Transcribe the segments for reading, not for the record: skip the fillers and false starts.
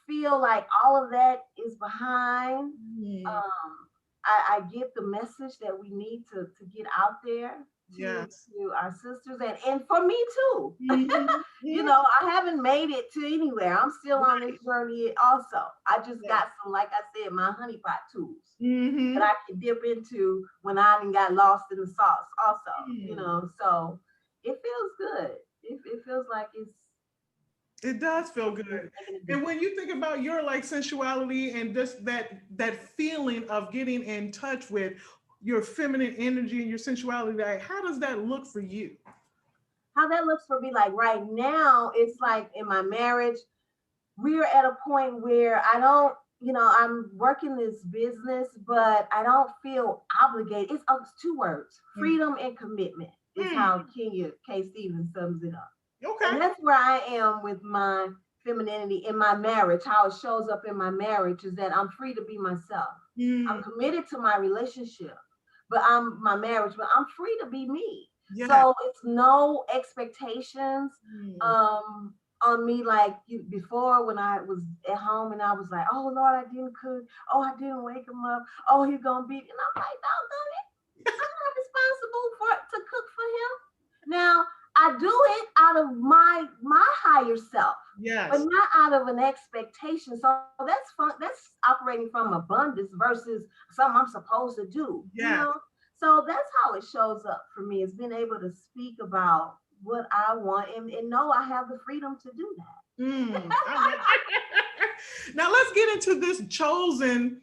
feel like all of that is behind. Mm, Um, I get the message that we need to get out there to yes. to our sisters and for me too. Hmm. You Hmm. know, I haven't made it to anywhere. I'm still on this Right. journey also. I just Yes. got some, like I said, my honeypot tools that Hmm. I can dip into when I done got lost in the sauce also, you Mm. know. So it feels good. It feels like It does feel it's good. making a And when difference. you think about your like sensuality and just that feeling of getting in touch with your feminine energy and your sensuality, like how does that look for you? How that looks for me, like right now, it's like in my marriage, we're at a point where I don't, you know, I'm working this business, but I don't feel obligated. It's two words: Mm. freedom and commitment. Is how Mm. Kenya K. Stevens sums it up. Okay. And that's where I am with my femininity in my marriage. How it shows up in my marriage is that I'm free to be myself. I'm Mm. committed to my relationship, but I'm my marriage, but I'm free to be me. Yeah. So it's no expectations Mm. um on me like before when I was at home and I was like, oh Lord, I didn't cook. Oh, I didn't wake him up. Oh, he's gonna be, and I'm like, doggone it, I'm not responsible for to cook for him. Now I do it out of my higher self, but Yes. not out of an expectation. So that's fun. That's operating from abundance versus something I'm supposed to do, you Yes. know? So that's how it shows up for me, is being able to speak about what I want and know I have the freedom to do that. Mm. I love now let's get into this chosen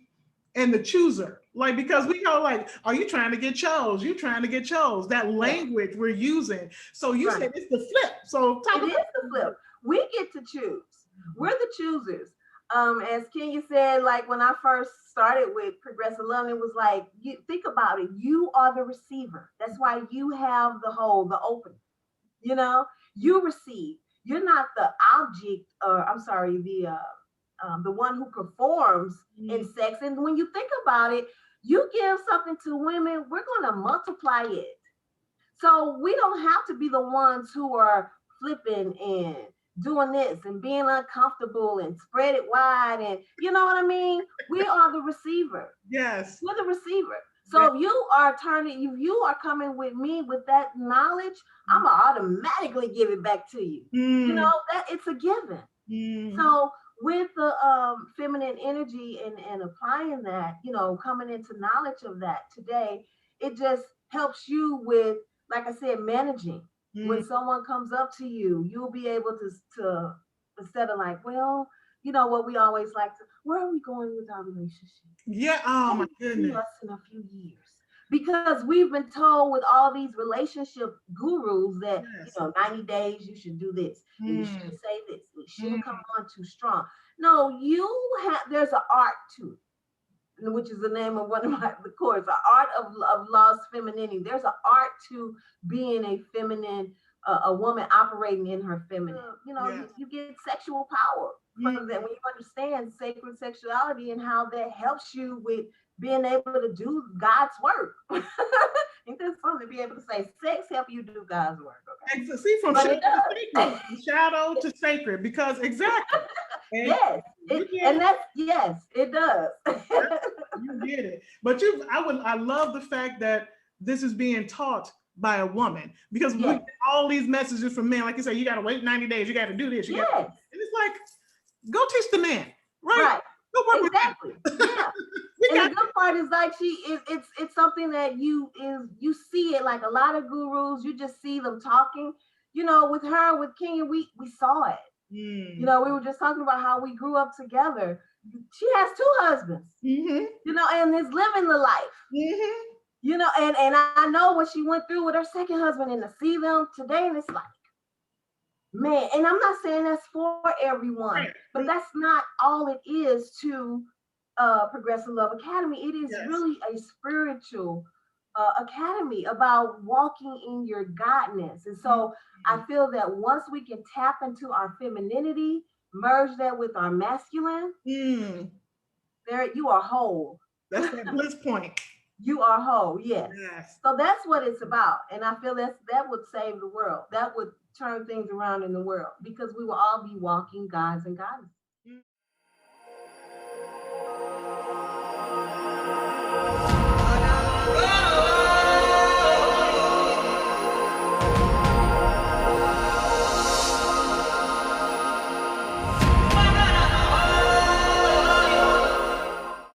and the chooser. Like, because we go like, are you trying to get chose? You trying to get chose? That Yeah, language we're using. So you right. said it's the flip. So talk It about is the flip. We get to choose. We're the choosers. As Kenya said, like when I first started with Progressive Love, it was like, you think about it, you are the receiver. That's why you have the hole, the opening. You know, you receive. You're not the object, or I'm sorry, the one who performs in mm, sex. And when you think about it, you give something to women, we're going to multiply it. So we don't have to be the ones who are flipping and doing this and being uncomfortable and spread it wide. And you know what I mean? We are the receiver. yes. We're the receiver. Yes. So if you are turning, if you are coming with me with that knowledge, I'm gonna automatically give it back to you. You Mm, know, that it's a given. mm, So with the feminine energy and applying that, you know, coming into knowledge of that today, it just helps you with, like I said, managing. mm. When someone comes up to you, you'll be able to instead of like, well, you know what we always like to, where are we going with our relationship? Yeah. Oh How do my you see goodness. us in a few years? Because we've been told with all these relationship gurus that, Yes. 90 days you should do this and you Mm, shouldn't say this, and you shouldn't come mm. on too strong. No, you have, there's an art to it, which is the name of one of my the course, the art of lost femininity. There's an art to being a feminine, a woman operating in her feminine. Yes. You get sexual power from that Mm. when you understand sacred sexuality and how that helps you with being able to do God's work. Ain't that something to be able to say? Sex help you do God's work, okay? And so, see, from But shadow it to does. sacred, from shadow to sacred, because exactly. And Yes, you get it. yes, it does. That's, you get it. But I love the fact that this is being taught by a woman because we Yes, get all these messages from men, like you say, you got to wait 90 days, you got to do this, you got, and yes. it's like, go teach the man, right? Right. Go work with him. Exactly. Yeah. We And the got good part is like it's something that you see it like a lot of gurus, you just see them talking. With her, with Kenya, we saw it. mm, We were just talking about how we grew up together. She has two husbands, mm-hmm, and is living the life. mm-hmm. And I know what she went through with her second husband and to see them today, and it's like, man, and I'm not saying that's for everyone, Right. but that's not all it is to Progressive Love Academy. It is Yes. really a spiritual academy about walking in your godness. And so I feel that once we can tap into our femininity, merge that with our masculine, Mm, there you are whole. that's that bliss point. You are whole, yes. Yes. So that's what it's about. And I feel that would save the world. That would turn things around in the world because we will all be walking gods and goddesses.